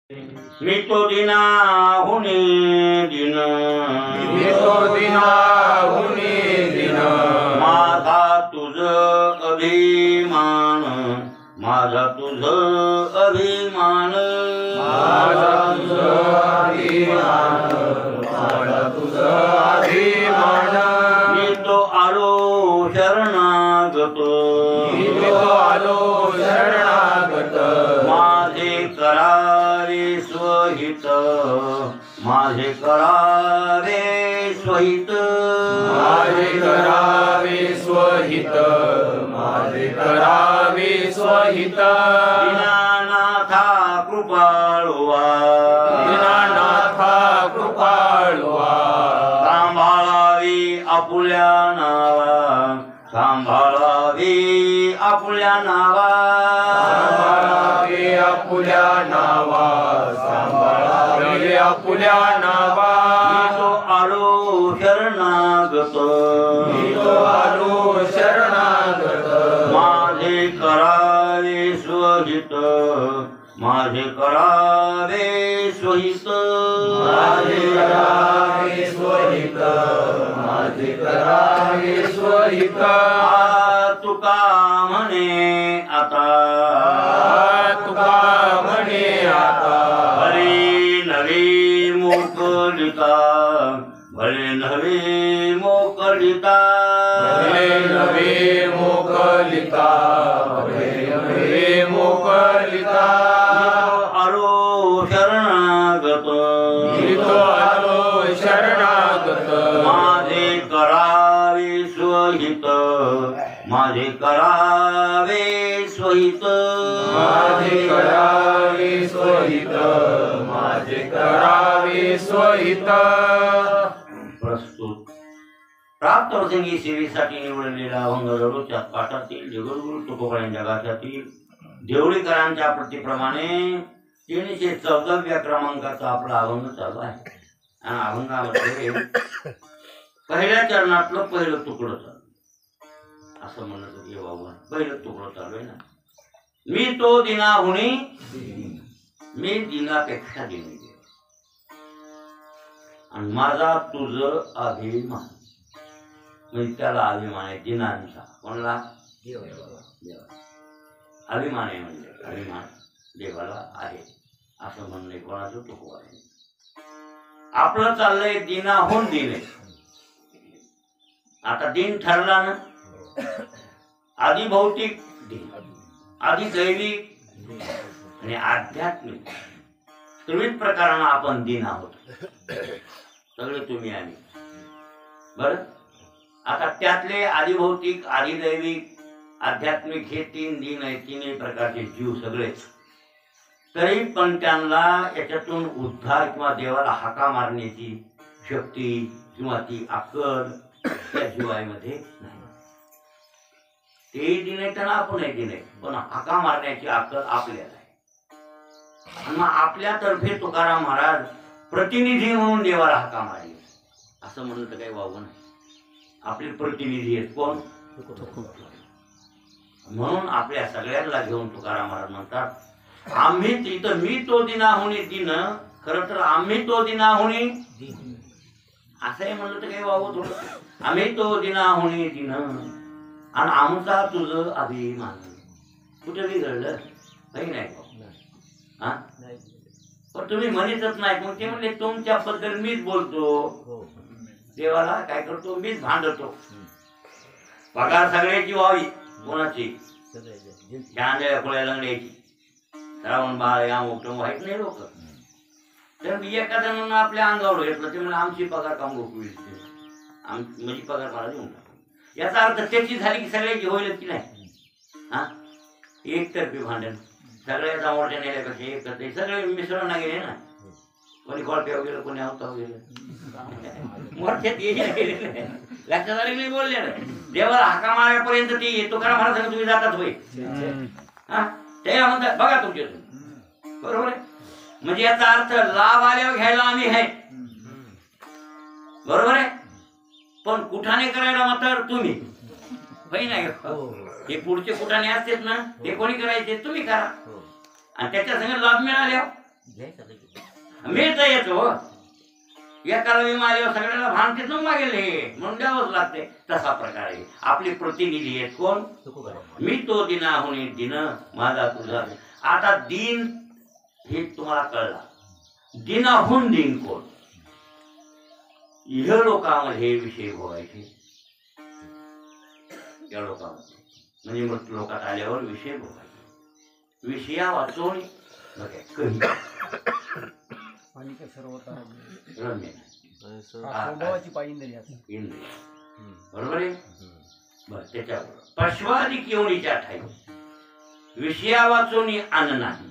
मी तो दिना हुनी दिन, मी तो दिना हुनी दिन, माझा तुझ अभिमान, माझा तुझ अभिमान, माझा तुझ अभिमान, माझा तुझ अभिमान. मी तो आलो शरणागत, मी तो आलो शरणागत, माझे करावे स्वहित, माझे करावे स्वहित, माझे करावे स्वहित, माझे करावे स्वहित. दीनानाथा कृपाळुवा, दीनानाथा कृपाळुवा, सांभाळावी आपुल्या नावा, सांभाळावी आपुल्या नावा, सांभाळावे आपुल्या नावा, सांभाळावे आपुल्या नावा. मी तो आलो शरणागत, मी तो आलो शरणागत, माझे करावे स्वहित, माझे करावे स्वहित, माझे करावे स्वहित, माझे करावे स्वहित. तुका म्हणे आता, तुका म्हणे आता, भले नवे मोकलिता, भले नवे मोकलिता, भले नवे मोकलिता, भले नवे मोकलिता. आलो शरणागत, मी तो आलो शरणागत, माझे करावे स्वहित, माझे करावे स्वहित, माझे करावे स्वहित, माझे करावे स्वहित. प्रस्तुत प्राप्तवर्षंगी सेवेसाठी निवडलेला अभंग रडोच्या पाठातील जगद्गुरु तुकोबांच्या गाथ्यातील देवळीकरांच्या प्रतिप्रमाणे 314व्या क्रमांकाचा आपला अभंग चालू आहे. आणि अभंगामध्ये पहिल्या चरणातलं पहिलं तुकडं चालू, असं म्हणत होते बाबा, पहिलं तुकडं चालू आहे ना. मी तो दिना हुनी, मी दिनापेक्षा दिनी, आणि माझा तुझ अभिमान, म्हणजे त्याला अभिमान आहे दिनांचा. कोणाला? अभिमान आहे, म्हणजे अभिमान देवाला आहे असं म्हणणे कोणाचं तुकोबा आहे. आपलं चाललंय दिनाहून दिने. आता दिन ठरला ना, आधी भौतिक दिन, आधी दैविक आणि आध्यात्मिक त्रिविध प्रकारानं आपण दिन आहोत, सगळे तुम्ही आम्ही. बर, आता त्यातले आदिभौतिक, आदिदैविक, आध्यात्मिक हे 3 दिन आहेत, 3 प्रकारचे जीव सगळेच. तरी पण त्यांना याच्यातून उद्धार किंवा देवाला हाका मारण्याची शक्ती किंवा ती अक्कल त्या जीवामध्ये नाही. तेही दिन आहे त्यांना, आपणही दिन आहे, पण हाका मारण्याची अक्कल आपल्याला आहे. आणि मग आपल्यातर्फे तुकाराम महाराज प्रतिनिधी म्हणून देवाला हाका मारली, असं म्हणलं तर काही वावगं नाही. आपले प्रतिनिधी आहेत कोण? म्हणून आपल्या सगळ्यांना घेऊन तुकाराम महाराज म्हणतात, आम्ही तिथं मी तो दिनाहुनी दिन, खरं तर आम्ही तो दिनाहुनी असंही म्हणलं तर काही वावगं थोडं. आम्ही तो दिनाहुनी दिन, आणि आमचा तुझं अभिमान. कुठे बिघडलं काही नाही हा, पण तुम्ही म्हणतच नाही. मग ते म्हणले तुमच्याबद्दल मीच बोलतो, देवाला काय करतो, मीच भांडतो. पगार सगळ्याची व्हावी, कोणाची? आंधळ्या खुळ्या लंगड्याची, श्रावण बाळ या मोठं माहीत नाही लोक. तर एका जणांना आपल्या अंगावर घेतलं, ते म्हणजे आमची पगार काम होईल, म्हणजे पगार मला देऊन टाकतो. याचा अर्थ त्याची झाली की सगळ्याची होईल की नाही. हा, एकतर्फी भांडण, सगळ्या समोरच्या नेल्यापेक्षा एक करते, सगळे मिसळून ना गेले ना. कोणी कॉळप्या गेलं, कोणी आवता गेलं, मोठ्यात गेले. लक्षात आले नाही बोलले ना. देवाला हाका मारापर्यंत ती तुकाराम महाराज सांगत तुम्ही जातात होय. हा, ते म्हणतात बघा तुमच्या, बरोबर आहे. म्हणजे याचा अर्थ लाभ आल्यावर घ्यायला आम्ही आहे, बरोबर आहे. पण कुठाने करायला मात्र तुम्ही होई नाही. हे पुढचे कुठाने असतेच ना, हे कोणी करायचे? तुम्ही करा. आणि त्याच्या संग लाभ मिळाल्या मिळतं येतो एकाला विमा आल्यावर सगळ्याला भान तिथून मागेल हे म्हणून द्यावंच लागते. तसा प्रकारे आपले प्रतिनिधी आहेत कोण? मी तो दिनाहुनी दिन माझा तुझा. आता दिन हे तुम्हाला कळला. दिनाहून दिन कोण? ह्या लोकांमध्ये हे विषय भोगायचे. या लोकांमध्ये म्हणजे मृत लोकात आल्यावर विषय भोगायचे. विषया वाचवणे कधी रम्य इंद्रिय बरोबर आहे. बरं त्याच्यावर पश्वादिक एवढीच्या ठाई विषया वाचवणी आन नाही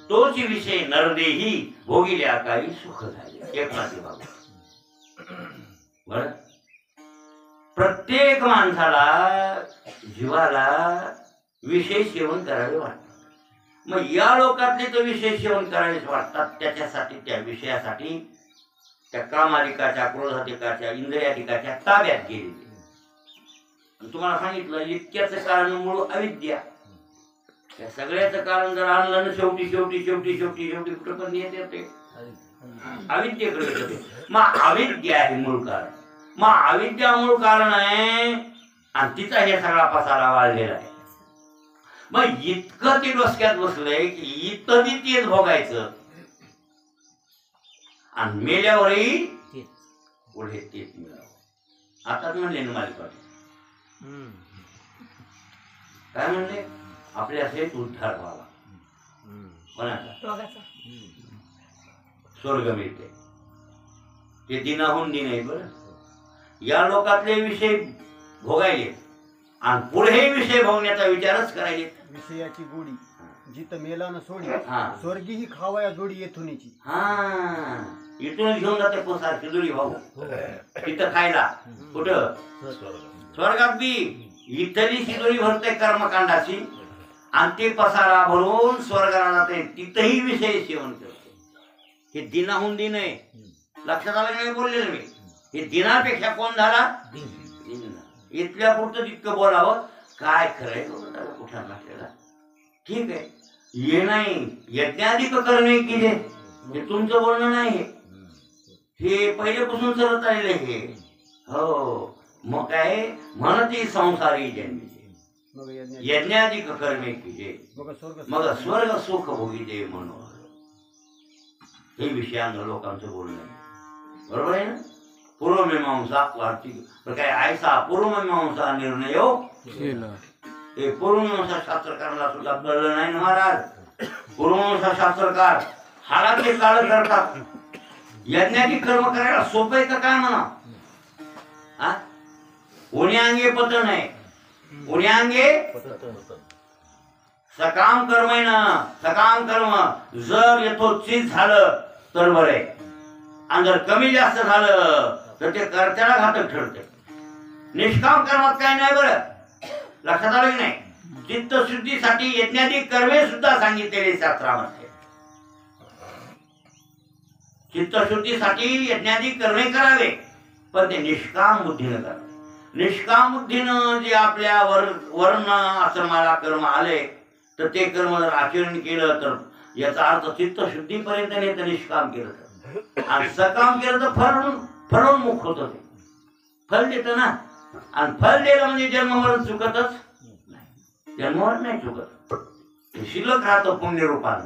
तोच विषय नरदेही भोगिल्या काही सुख झाले. एक बाबा बर प्रत्येक माणसाला जीवाला विषय सेवन करावे वाटतात. मग या लोकातले तर विषय सेवन करावेच वाटतात. त्याच्यासाठी त्या विषयासाठी त्या कामाधिकाच्या क्रोधाधिकाच्या इंद्रियाधिकाच्या ताब्यात गेलेले. तुम्हाला सांगितलं इतक्याचं कारण मूळ अविद्या. या सगळ्याचं कारण जर आणलं ना शेवटी शेवटी शेवटी शेवटी शेवटी कुठं पण येते अविद्येकडे येते. मग अविद्या आहे मूळ कारण. मग अविद्या मूळ कारण आहे आणि तिचा हे सगळा पसारा वाढलेला आहे. मग इतकं ते डोसक्यात बसलंय की इथं बी तेच भोगायचं आणि मेल्यावरही पुढे तेच मिळावं. आताच म्हणले ना मालिकाटे काय म्हणले? आपल्या असेच उद्धार व्हावा कोणाचा? स्वर्ग मिळते. ते दिनाहून दिन आहे. बरं या लोकातले विषय भोगायले आणि पुढे विषय भोगण्याचा विचारच करायचे. विषयाची गोडी जिथं मेलानं सोडी स्वर्गी ही खावाया जोडी येथुनीची. इथूनच घेऊन जाते पोसार शिदुरी भाऊ तिथं खायला. कुठं? स्वर्गात बी इथली शिदुरी भरते कर्मकांडाची आणि ते पसारा भरून स्वर्गाला जाते. तिथंही विषय सेवन करते. हे दिनाहून दिन आहे. लक्षात आलं नाही बोललेलं मी. हे दिनापेक्षा कोण झाला? इथल्या पुरतं तितकं बोलावं. काय खरंय कुठं नसलेला. ठीक आहे हे नाही यज्ञाधिक करणे केले हे तुमचं बोलणं नाही. हे पहिल्यापासून सरत आलेलं हे. हो मग काय म्हणते संसारी जन्मी यज्ञाधिक कर्मे केले मग स्वर्ग सुख भोगिते म्हणून. हे विषयानं लोकांचं बोलणं आहे. बरोबर आहे ना. पूर्वमीमांसा वार्तिक काय आयसा पूर्वमीमांसा निर्णय हे पूर्वमीमांसा शास्त्रकाराला सुद्धा कळलं नाही ना महाराज. पूर्वमीमांसा शास्त्रकार हाडाचे काळ करतात. यज्ञाची कर्म करायला सोपं आहे का काय म्हणा? उण्यांगे पतन आहे. उण्यांगे सकाम कर्म आहे ना. सकाम कर्म जर यथोचित झालं तर बरं आहे आणि जर कमी जास्त झालं तर ते कर्त्याला घातक ठरते. निष्काम कर्मात काय नाही. बरं लक्षात आलं की नाही. चित्तशुद्धीसाठी यज्ञादी कर्मे सुद्धा सांगितलेले शास्त्रामध्ये. चित्तशुद्धीसाठी यज्ञादी कर्मे करावे पण ते निष्काम बुद्धीनं करावे. निष्काम बुद्धीनं जे आपल्या वर्ण आश्रमाला कर्म आले तर ते कर्म जर आचरण केलं तर याचा अर्थ चित्तशुद्धीपर्यंत नाही तर निष्काम केलं तर. आणि सकाम केलं तर फलोन्मुख होत ते. फल देतं ना. आणि फल दिलं म्हणजे जन्मवरण चुकतच नाही. जन्मवरण नाही चुकत. शिल्लक राहतं पुण्य रूपानं.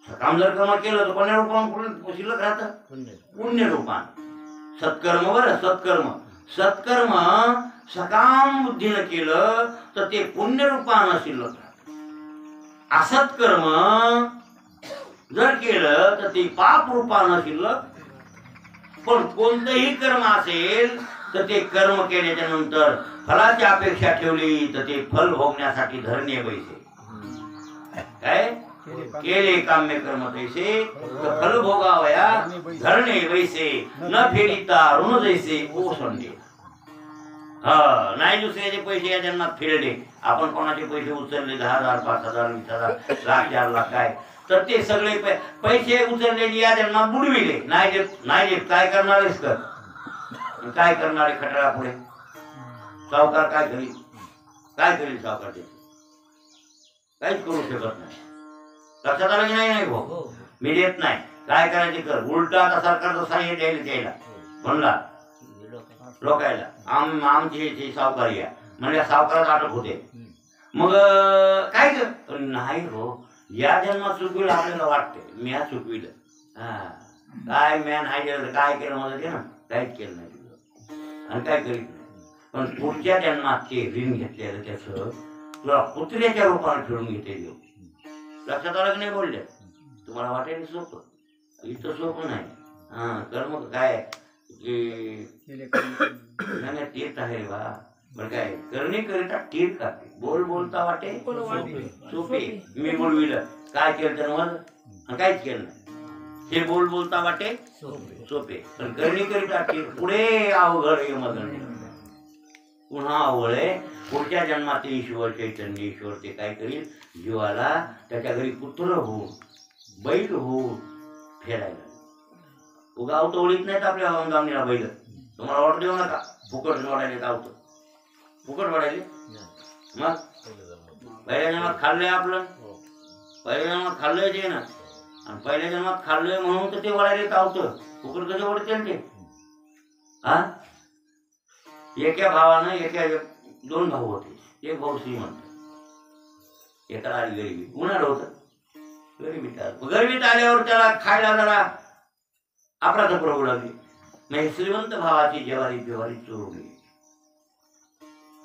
सकाम जर कर्म केलं तर पुण्य रूपानं शिल्लक राहतं. पुण्य रूपानं सत्कर्म. बरं सत्कर्म सत्कर्म सकाम बुद्धीनं केलं तर ते पुण्य रूपानं शिल्लक राहतं. असत्कर्म जर केलं तर ते पाप रूपानं शिल्लक. पण कोणतंही कर्म असेल तर ते कर्म केल्याच्या नंतर फलाची अपेक्षा ठेवली तर ते फल भोगण्यासाठी धरणे बैसे. काय केले काम्य कर्म तैसे फल भोगावया धरणे बैसे न फेडिता ऋण जैसे ओसंडे. नाही दुसऱ्याचे पैसे या जन्मात फेडले. आपण कोणाचे पैसे उचलले 10,000 5,000 20,000 लाख 4 लाख काय तर ते सगळे पैसे उचललेले या जन्मात बुडविले. नाही देत काय करणारेस कर. काय करणारे खटाळा पुढे सावकार काय करील सावकार काहीच करू शकत नाही. लक्षात आलं की नाही भाऊ? मी देत नाही, काय करायचे कर. उलट आता सरकारचं सहाय्य द्यायला म्हणला लोकायला आमची सावकारी आहे म्हणजे सावकारात अटक होते. मग काय कर नाही हो, या जन्मात चुकविलं आपल्याला वाटते मी हा चुकविलं. हा काय मॅन हाय केलं काय केलं मला ते ना काहीच केलं नाही तुझं आणि काय करीत नाही. पण पुढच्या जन्मात ते ऋण घेतलेलं त्याचं तुला कुत्र्याच्या रूपाने फिरून घेते देऊ. लक्षात आलं की नाही बोलले? तुम्हाला वाटेल सोपं, इथं सोपं नाही. हा कर्म काय नाही तीर्थ आहे बा. बरं काय करणे करिता तीर्थ खाते, बोल बोलता वाटे सोपे. मी बोलविलं काय केलं त्यानं मला आणि काहीच केलं नाही. हे बोल बोलता वाटे सोपे, पण करणे करिता तीर्थ पुढे अवघड हे मगन पुन्हा अवघडे. पुढच्या जन्मात ईश्वर चैतन्य ईश्वर ते काय करील जीवाला त्याच्या घरी कुत्र हो बैल हो फेरायला. उगाव तोडीत नाहीत आपल्या गावणीला बैल. तुम्हाला ऑर्डर देऊ नका फुकट वाढायला धावतं. फुकट वाढायले मग पहिल्या जन्मात खाल्लंय आपलं, पहिल्या जन्मात खाल्लंय ते ना, आणि पहिल्या जन्मात खाल्लंय म्हणून तर ते वडायला धावतं. फुकट कसं वडते ते? हा एका भावानं एका दोन भाऊ होते. एक भाऊ श्रीमंत, एकाला आली गरिबी. उन्हाळं होतं, गरिबीत आल्यावर त्याला खायला जरा अपराध पुरवू लागली. म्हणजे श्रीमंत भावाची जेवारी चोरली.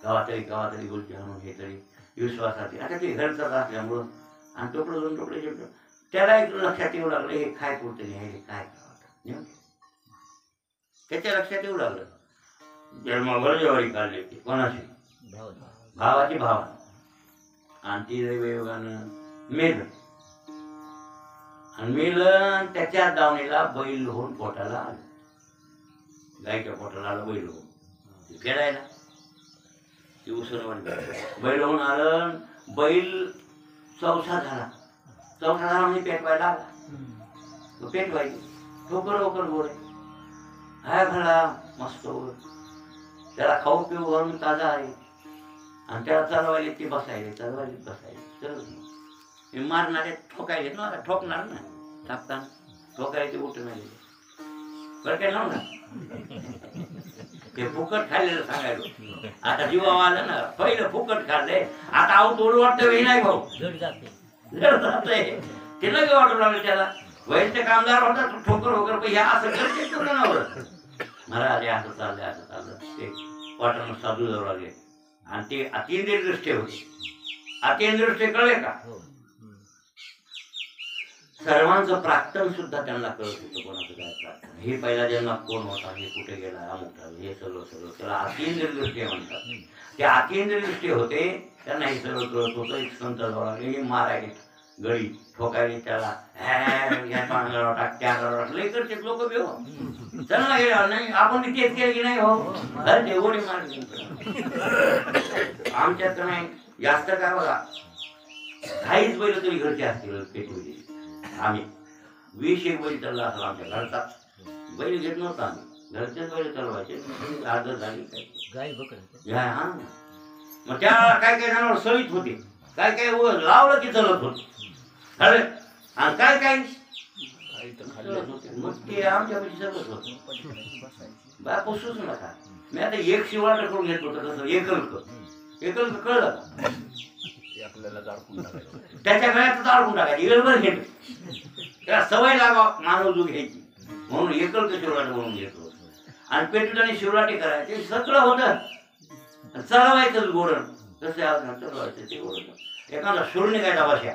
गावातरी गोष्टी आणून हे तरी विश्वासात आता ते घरचं असल्यामुळं आणि टोकडं दोन टोकडे जेवतो. त्याला एक लक्षात येऊ लागलं हे काय करते नाही हे काय करावं. त्याच्या लक्षात येऊ लागलं जन्मावर जेवारी काढली होती कोणाची भावाची भावा आणि ती दैवयोगानं मेलं. आणि मेलं त्याच्या दावणीला बैल होऊन पोटाला आलं. गायच्या पोटाला आलं बैल होऊन फेडायला. ती उसरवण बैल होऊन आलं. बैल चौसा झाला म्हणजे पेटवायला आला. पेटवायची ठोकर गोरे हाय घाला मस्त त्याला खाऊ पिऊ घालून ताजा आहे. आणि त्याला चालवायला ते बसायले चल मारणारे ठोकायले ना ठोकणार ना टाकताना ठोकायचे उठून बरं काय ना ते फुकट खाल्लेलं सांगायला. आता जीवा आलं ना पहिलं फुकट खाल्लंय आता आऊ तोड वाटतं नाही भाऊ ते लगे वाटू लागलं त्याला. वैद्य कामदार होता ठोकर वगैरे हे असं करते महाराज असं चाललं ते वाटणं साधू जाऊ लागले. आणि ते अतींद्रिय दृष्टी होते. अतींद्रिय दृष्टी कळले का? सर्वांचं प्राक्तन सुद्धा त्यांना कळत होतं कोणाचं काय प्राक्तन. हे पहिल्या जन्मात कोण होता हे कुठे गेला अमुक हे सगळं त्याला अतींद्रिय दृष्टी म्हणतात. ते अतींद्रिय दृष्टी होते त्यांना हे सगळं कळत होतं. एक संत जाऊ लागले मारायले गळी ठोकायले त्याला लय करते लोक बी हो चला गेला नाही आपण तेच केलं की नाही हो घरचे गोडी मारली. आमच्यात तर नाही जास्त काय बघा काहीच बैल तरी घरचे असतील पेटवली. आम्ही 20 एक बैल चालला असेल आमच्या घरचा. बैल घेत नव्हता आम्ही घरचेच बैल चालवायचे. आदर झाली काय हा मग त्या काय काय जणांवर सळीत होते काय काय लावलं की चलत होत अरे आणि काय काय मग ते आमच्या पैसे सगळंच होत बा पुसूच नका. मी आता एक शिवाट करून घेत होतं तसं एकल कळलं त्याच्या गळ्यात अडकून टाकायची इळभर घेत त्याला सवय लागा मानव जो घ्यायची म्हणून एकल शिवराट म्हणून घेतो. आणि पेटून शिवराटी करायचे सगळं होतं. चढवायचं गोरण कसं चढवायचं ते गोरण एखादा सूर निघायचा वशा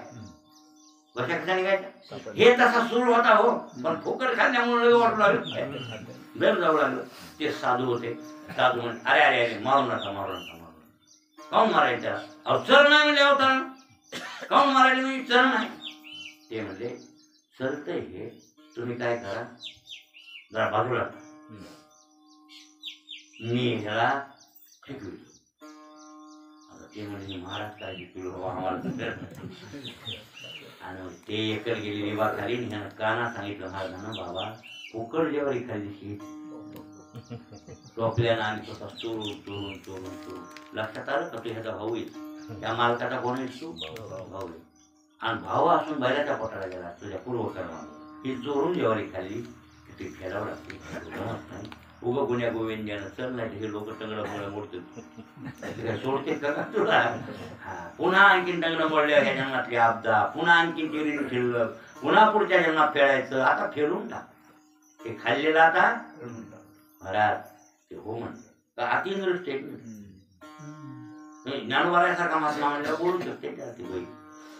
कशा निघायचा हे तसा सूर होता हो. पण फुकट खाल्ल्यामुळे वाटू लागलं दर जाऊ लागलं. ते साधू होते. साधू म्हणजे अरे अरे अरे मारू नका काऊन मारायचं त्याला? अहो चर नाही म्हणजे अवतारण काऊन मारायला मी चर नाही. ते म्हणजे चरतंय हे तुम्ही काय करा जरा बाजूला मी ह्याला फेकवितो. ते म्हणजे महाराज काय शिकलो आम्हाला आणि ते एकर गेली निभा खाली ह्यानं काना सांगितलं महाराजांना बाबा फुकट जेवारी खाल्ली टोपल्यानं आणि स्वतः चोरून लक्षात आलं का तू ह्याचा भाऊ येईल त्या मालकाचा कोण आहेस तू भाऊ आहे. आणि भाव असून बैलाच्या पोटाला गेला तुझ्या पूर्वकर्माने ही चोरून ज्वारी खाल्ली की ती फेडावं लागते जमत नाही. उगं गुन्ह्या गोविंद्यानं चल नाही हे लोक टंगडं मोडतात सोडते का तुला. हा पुन्हा आणखीन टंगडं मोडल्या ह्या जन्मातली आपदा, पुन्हा आणखीन चिरी शिल्लक, पुन्हा पुढच्या जन्मात फेडायचं. आता फेडून टाक ते खाल्लेलं आता महाराज ते हो म्हणते अतिंद्र स्टेटमेंट. ज्ञानोबासारखा महात्मा म्हणल्यावर बोलू शकते त्या ती बैल.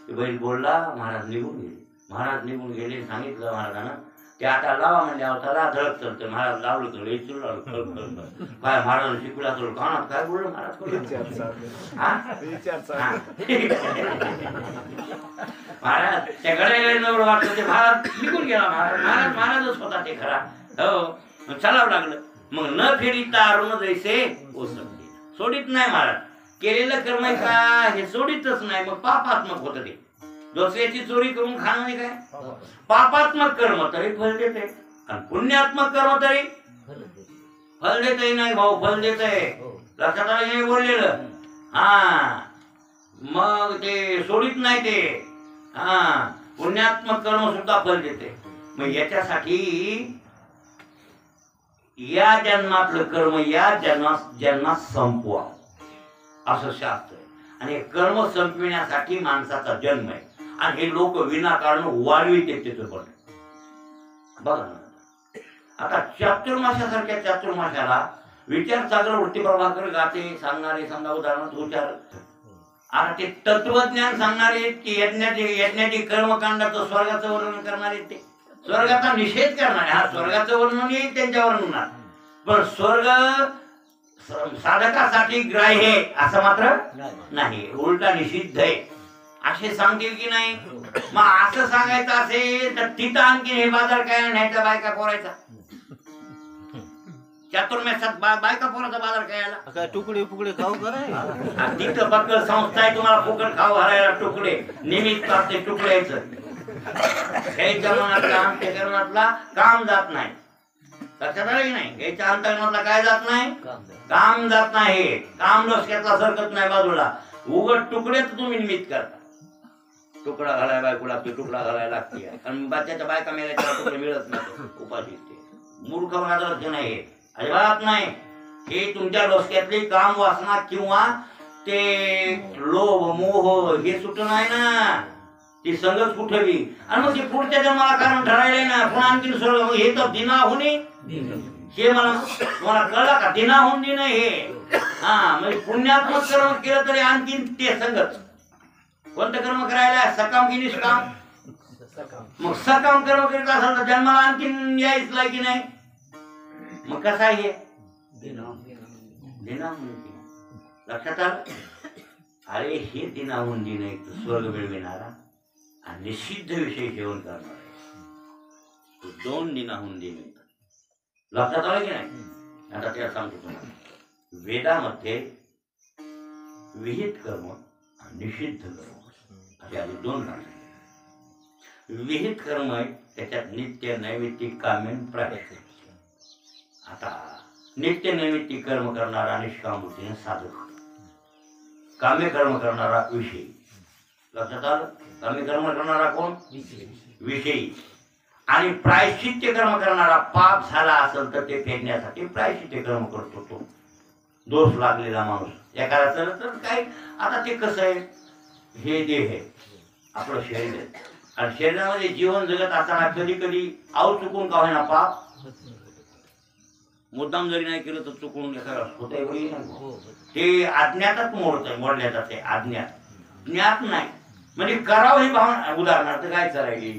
ते बैल बोलला, महाराज निघून गेले. महाराज निघून गेले, सांगितलं महाराजानं ते आता लावा म्हणले अवताला धडक चलतं. महाराज लावलं तर लई काय महाराज शिकवला तर कानात काय बोललं महाराज महाराज त्या गड्या नवरं वाटलं ते महाराज निघून गेला. महाराज महाराजच होता ते खरा. हो चालावं लागलं. मग न फेडीता अरुण जैसे ओसरते. सोडित नाही महाराज. केलेलं कर्म का हे सोडितच नाही. मग पापात्मक होतं ते. दुसऱ्याची चोरी करून खाणं नाही काय पापात्मक कर्म तरी फल देते आणि पुण्यात्मक कर्म तरी फल देतही नाही भाऊ फल देत आहे. लक्षात आलं नाही बोललेलं. हा मग ते सोडित नाही ते. हा पुण्यात्मक कर्म सुद्धा फल देते. मग याच्यासाठी या जन्मातलं कर्म या जन्मात संपवा असं शास्त्र आहे. आणि कर्म संपविण्यासाठी माणसाचा जन्म आहे. आणि हे लोक विनाकारण वाढवित त्याचं पण बघा ना. आता चातुर्माशासारख्या चातुर्माशाला विचार सागर वृत्ती प्रभाकर गाते सांगणारे समजा उदाहरणार्थ उच्चार. आता ते तत्वज्ञान सांगणारे की यज्ञाची कर्मकांडाचं स्वर्गाचं वर्णन करणारे ते स्वर्गाचा निषेध करणारे. हा स्वर्गाचं वर्णन येईल त्यांच्या वर्णनात पण स्वर्ग साधकासाठी ग्राह्य असं मात्र नाही उलटा निषिद्ध आहे असे सांगतील की नाही. मग असं सांगायचं असेल तर तिथं आणखी हे बाजार काय न्यायचा बायका पोरायचा चातुर्मासात बायका पोराचा बाजार काय आला तुकडे फुकडे खाऊ करा. तिथं फक्त संस्था आहे तुम्हाला फुकट खाऊ घालायला तुकडे निमित्त असते तुकड्याचं. घ्यायच्या मनातला अंत्यकरणातला काम जात नाही. लक्षात आलं की नाही. घ्यायच्या अंतकरणातला काय जात नाही काम जात नाही. काम डोसक्यातला सरकत नाही बाजूला. उघड तुकड्यात तुम्ही निमित्त करता. तुकडा घालाय बायको लागते तुकडा घालायला लागते कारण बाच्याच्या बायका मेल्याच्या तुकडे मिळत नाही उपाशी मूर्ख माझं नाही अजिबात नाही. हे तुमच्या डोसक्यातली काम वासना किंवा ते लोभ मोह हे सुट नाही ना. ती संगत कुठवी आणि मग ते पुढच्या जन्माला कारण ठरायला ना पुन्हा आणखीन स्वर्ग. हे तर दिना होणे हे मला कळलं का दिना होऊन दिन हे. हा म्हणजे पुण्यात्मक कर्म केलं तरी आणखीन ते संगत. कोणतं कर्म करायला सकाम की निष्काम. मग सकाम कर्म करीत असेल तर जन्माला आणखीन यायच की नाही. मग कसं आहे लक्षात आलं. अरे हे दिनाहून दिन एक स्वर्ग मिळविणारा आणि निषिद्ध विषय सेवन करणार आहे. दोन दिनाहून दिन येतात. लक्षात आलं की नाही. आता त्या सांगतो तुम्हाला वेदामध्ये विहित कर्म आणि निषिद्ध कर्म असे आधी दोन भाग. विहित कर्म आहे त्याच्यात नित्य नैमित्तिक कामेन प्रायश्चित. आता नित्य नैमित्तिक कर्म करणारा निष्काम वृत्तीने साधक. कामे कर्म करणारा विषयी. लक्षात आलं. कामे कर्म करणारा कोण विषयी. आणि प्रायश्चित्य कर्म करणारा पाप झाला असेल तर ते फेडण्यासाठी प्रायश्चित्य कर्म करतो तो दोष लागलेला माणूस. एखादा तर काय आता ते कसं आहे हे देह आहे आपलं शरीर आहे आणि शरीरामध्ये जीवन जगत असताना कधी कधी आव चुकून का होईना पाप मुद्दाम जरी नाही केलं तर चुकून होतंय. ते अज्ञातच मोडल्या जाते. अज्ञात ज्ञात नाही म्हणजे करावं ही भावना. उदाहरणार्थ काय करायची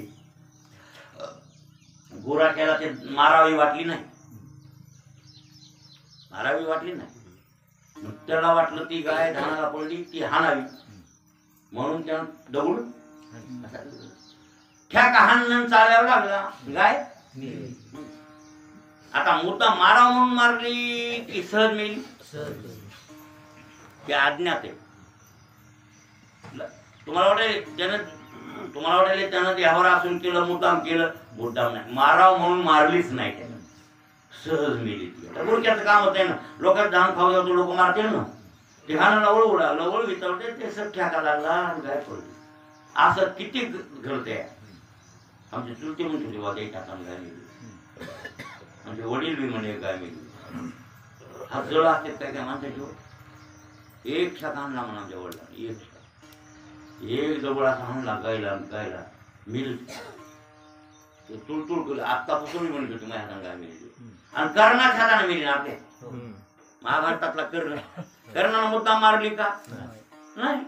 गुराख्याला ते मारावी वाटली नाही. मारावी वाटली नाही. मग त्याला वाटलं ती गाय धानाला पडली ती हाणावी म्हणून त्यानं दगड ठ्याका हाणून चालायला लागला गाय. आता मुद्दा माराव म्हणून मारली की सहज मेली ते अज्ञात आहे. तुम्हाला वाटेल त्यानं देहावर असून केलं मुद्दाम केलं. मुद्दाम नाही. माराव म्हणून मारलीच नाही त्यानं सहज मेली ती. गुडक्याचं काम होत आहे ना. लोकांना धान खाऊ जातो लोक मारतील ना. ते हाणाला ओळ उडालं ओळ वितळते ते सब ठ्याका लागला गाय पडली. असं किती घडतंय. आमचे चुलते म्हणते होते वादे टाकान गाय मिळली, आमचे वडील बी म्हणे गाय मिळली. हा जळ असते काय काय माणसाची. एक शाखा आणला म्हणा आमच्या वडिलांनी, एक जवळ असा आणला गायला गायला मिल तुळतुळ केलं. आत्तापासून म्हणत होती माझ्या हाताने गाय मिळली आणि कर्णाच्या हाताने मिळली ना. आपल्या महाभारतातला कर्णानं मुद्दा मारली का नाही,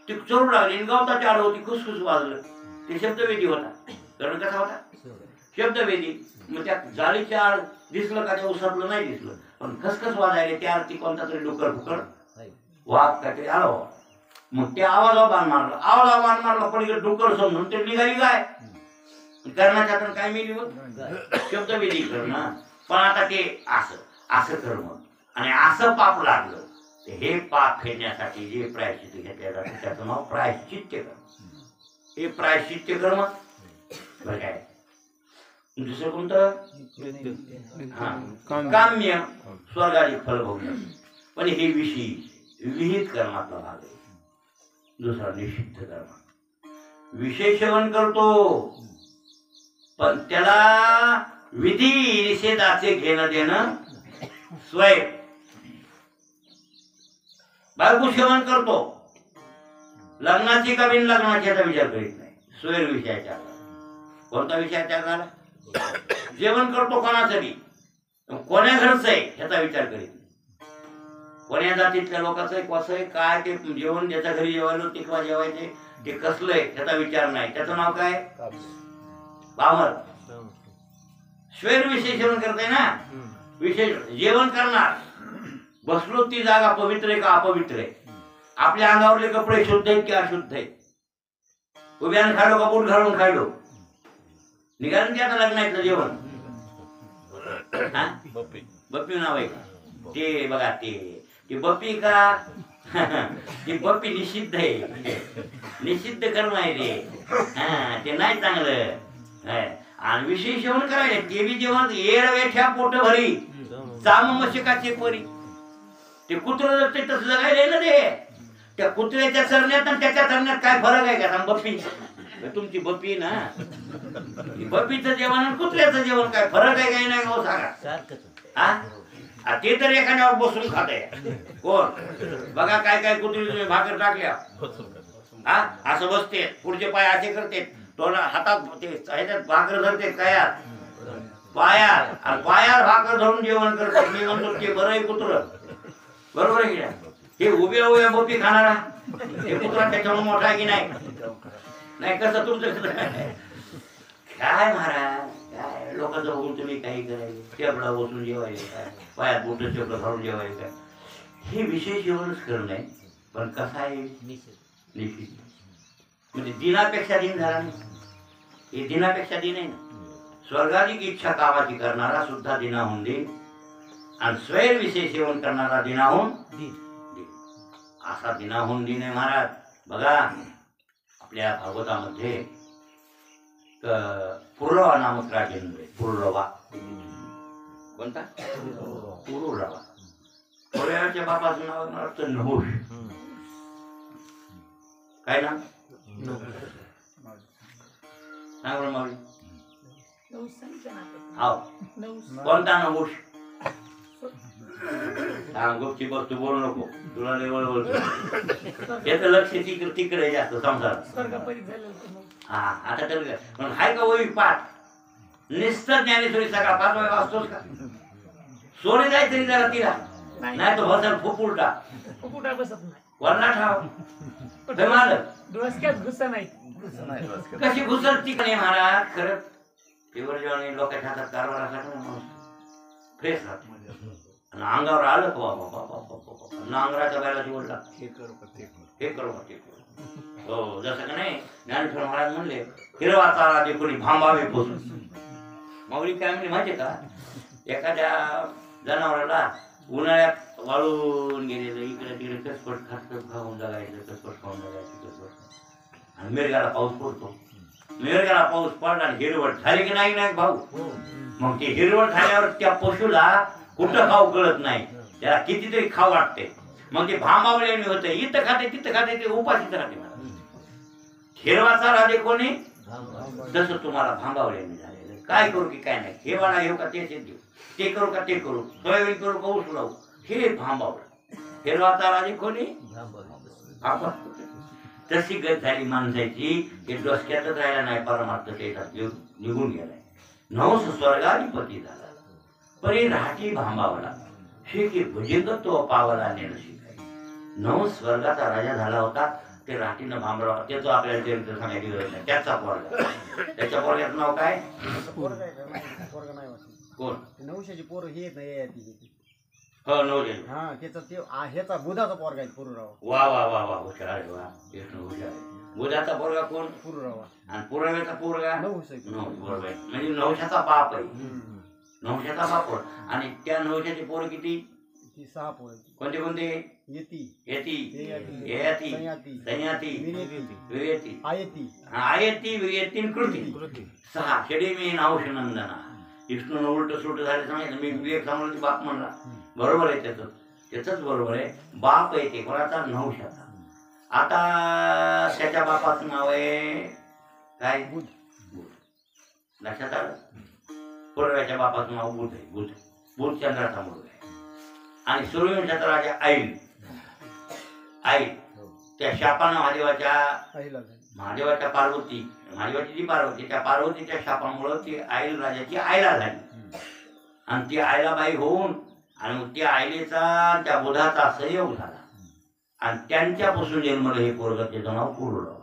ती चोरू लागली गावताची आड होती, खुसखुस वाजलं. ते शब्दवेदी होता. कर्ण कसा होता शब्दवेदी. मग त्या जाळीच्या आड दिसलं का, त्या उसरलं नाही दिसलं, पण खसखस वाजायला त्या आरती कोणता तरी डुकर फुकड वाघ काहीतरी आला. मग ते आवाजावर बाण मारलं, आवाजावर बाण मारलं, पण इकडे डुकर समजून ते निघाली गाय. कर्णाच्या हाताने काय मिळली मग शब्दवेदी करणं. पण आता ते असं असं कर्म आणि असं पाप लागलं. हे पाप फेडण्यासाठी जे प्रायश्चित्त घेतले जाते त्याचं नाव प्रायश्चित्य कर्म. हे प्रायश्चित्य कर्म बरं काय. दुसरं कोणतं काम्य स्वर्गाची फल भोगणं. पण हे विहित कर्मातला भाग आहे. दुसरा निषिद्ध कर्म. विषय सेवन करतो पण त्याला विधी निषेधाचे घेणं देणं. स्वयं बायको सेवन करतो, लग्नाची का बिन लग्नाची याचा विचार करीत नाही. स्वैर विषयाच्या कोणता विषयाच्या झाला. जेवण करतो कोणासाठी, कोण्या घरचं आहे ह्याचा विचार करीत नाही. कोण्या जातीतल्या लोकांचं आहे, कसं आहे, काय ते जेवण ज्याच्या घरी जेवायला ते किंवा जेवायचे ते कसलं आहे ह्याचा विचार नाही. त्याचं नाव काय बामर. स्वैर विषय सेवन करते ना. विशेष जेवण करणार, बसलो ती जागा पवित्र आहे का अपवित्र आहे, आपल्या अंगावरले कपडे शुद्ध आहेत की अशुद्ध आहेत, उभ्यानं खायलो का बूट घालून खायलो, निघालं की आता लग्नातलं जेवण. बप्पी नाव आहे का ते बघा. ते बप्पी का ती बप्पी निषिद्ध आहे, निषिद्ध कर्म आहे ते. ते नाही चांगलं. आणि विषय सेवन करायचे ते बी जेवण येळ वेठ्या पोट भरी चाम मशिकाचे परी. ते कुत्र जर ते तसं जगायला ना ते त्या कुत्र्याच्या चरण्यात आणि त्याच्या चरण्यात काय फरक आहे का. बप्पी तुमची बप्पी ना, बप्पीचं जेवण आणि कुत्र्याचं जेवण काय फरक आहे काही नाही हो सांगा. ते तर एखाद्यावर बसून खात आहे कोण बघा. काय काय कुत्री तुम्ही भाकर टाकल्या असं बसते, पुढचे पाय असे करते, तोंड हातात ते ह्याच्यात भाकर धरते कायात पायात, आणि पायात भाकर धरून जेवण करतात. मी म्हणतो ते बरं आहे कुत्र, बरोबर आहे की. हे उभ्या उभ्या बप्पी खाणारा हे कुत्रा त्याच्यावर मोठा आहे की नाही. नाही कसं तुमचं काय महाराज, काय लोकांचं बघून तुम्ही काही करायचे, टेबला बसून जेवायचे काय, पायात मोठं टेबलं घालून जेवायचं काय. हे विशेष जेवणच करणं आहे. पण कसं आहे निश्चित म्हणजे दिनापेक्षा दिन झाला नाही. हे दिनापेक्षा दिन आहे ना. स्वर्गाधिक इच्छा कामाची करणारा सुद्धा दिनाहून दिन आणि स्वैर विषय सेवन करणारा दिनाहून दिन. असा दिनाहून दिन आहे महाराज. बघा आपल्या भागवतामध्ये पुरवा नामक राजेंद्र आहे. पुरवा कोणता पुरवा. पुरव्याच्या बापाचं नाव अर्थ नहुष. काय नाव सांग बरं माऊली. कोणता नहुष गुपची बस तू बोलू नको, तुला लय वळवळ याचं लक्ष तिकडे जास्त संसार. हा आता तर पण हाय का वही पाठ निस्तर ज्ञानेश्वरी सकाळ 5 वाजता वाचतोस का. सोडे जाय तरी जरा तिला नाही तो भसर फुपुटा बसत नाही वरला ठाव डोसक्यात घुसा नाही. कशी घुसर ती नाही महाराज. खरंच पेवर जेवण लोकांच्या हातात कारभारासाठी माणूस फ्रेश राहतो. आणि अंगावर आलं का बाबा नांगराच्या बायला निवडला हे करू ते हो. जसं का नाही ज्ञानेश्वर महाराज म्हणले हिरवा चारा दे कोणी भांबावे पोचून. माऊली काय म्हणली माहितीये का, एखाद्या जनावराला उन्हाळ्यात वाळून गेलेलं इकडे तिकडे कसपट खाऊन जगायचं, कसपट खाऊन जगायचं, कसपट. आणि मिरगाला पाऊस पडतो. मिरगाला पाऊस पडला आणि हिरवट झाली की नाही भाऊ. मग ते हिरवट झाल्यावर त्या पशुला कुठं खाऊ कळत नाही, त्याला कितीतरी खाऊ वाटते. मग ते भांबावल्याने होते, इथं खाते तिथं खाते, ते उपाशीच राहते. हिरवाचा राजे कोणी तसं तुम्हाला भांबावल्याने झालेलं. काय करू की काय नाही, हे वाणा घेऊ का ते देऊ, ते करू का ते करू, सोयाबीन करू का ऊस लावू, हे भांबावलं. हिरवाचा राजे कोणी भांबा. तशी गत झाली माणसाची हे डोसक्यातच राहिला नाही, परमार्थ त्याच्यात निघून गेलाय. नवस स्वर्गाधिपती झाला परी राहटी भांबावला, हे की भुजंगत्व पावला नेणशी. नवस स्वर्गाचा राजा झाला होता, ते राहटीनं भांबला. त्याचं आपल्याला चरित्र सांगायची गरज नाही. त्याचा पोरगा, त्याच्या पोरग्याचं नाव काय? पोरगा नाही वाटत. कोण? नवशाची पोरं हे नाही. हो नवरे. हा त्याचा ते ह्याचा बुधाचा पोरगा आहे पुरुरावा. वा वा वा वा हुशार आहे, वा कृष्ण हुशार आहे. बुधाचा पोरगा कोण? पुरुरावा. आणि पुराव्याचा पोरगा नवस आहे. बरोबर आहे. म्हणजे नवशाचा बाप आहे. नवशाचा बाप. आणि त्या नवशाची पोरं किती? ती 6 पोरं. कोणते कोणते? येती, येती, ययाती, ययाती, संयाती, संयाती, वियती, आयती, आयती, वियती, कृती. 6 षडे मी नावश नंदना. विष्णून उलट सुलट झाले सांगितलं. मी विवेक सांगला बाप म्हणला. बरोबर आहे, त्याच बरोबर आहे. बाप आहे ते कोणाचा? नवशाचा. आता त्याच्या बापाचं नाव आहे काय? बुध. लक्षात आलं? पूर्व्याच्या बापाचं नाव बुध आहे. बुध, बुध चंद्राचा मुलगा आहे. आणि सूर्यवंशाचा राजा ऐल. त्या शापानं महादेवाच्या पार्वती, महादेवाची जी पार्वती, त्या पार्वतीच्या शापामुळं ती ऐल राजाची आयला झाली. आणि ती आयलाबाई होऊन आणि त्या आयलेचा त्या बुधाचा संयोग झाला. आणि त्यांच्यापासून जन्मलं हे पोरगं. त्याचं नाव पुरुरवा.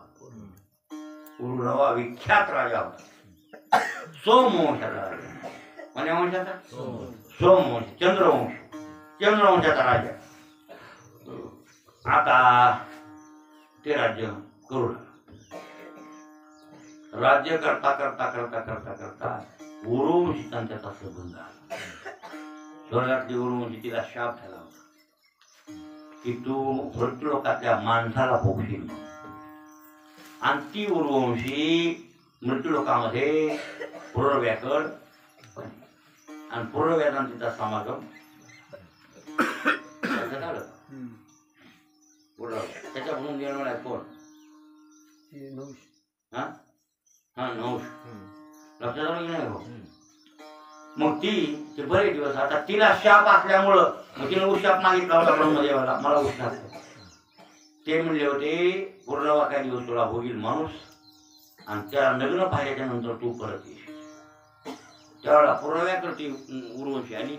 पुरुरवा विख्यात राजा होता. सोमवंशाचा राजा. कोण्या वंशाचा? सोमवंश, चंद्रवंश, चंद्रवंशाचा राजा. आता ते राज्य करू लागला. राज्य करता करता करता करता करता उरुवंशी त्याचा संबंध आला. स्वर्गातली उरुवंशी तिला शाप झाला होता की तू मृत्यूलोकातल्या माणसाला भोगशील. आणि ती उरुवंशी मृत्यूलोकामध्ये पूर्वव्याकड आणि पूर्वव्याचा तिचा समागम झालं. त्याच्यापासून निर्माण आहे कोण? हा हा नवश. लक्षात आलं की नाही हो? मग ती बरेच दिवस, आता तिला शाप असल्यामुळं मग तिने उशाप मागितला होता ब्रह्मदेवाला, मला उशाप. ते म्हणले होते पूर्णवा काही दिवस तुला होईल माणूस आणि त्या लग्न पाहिल्याच्या नंतर तू परत येशील. त्यावेळेला पूर्वव्याकडे उर्वंशी आणि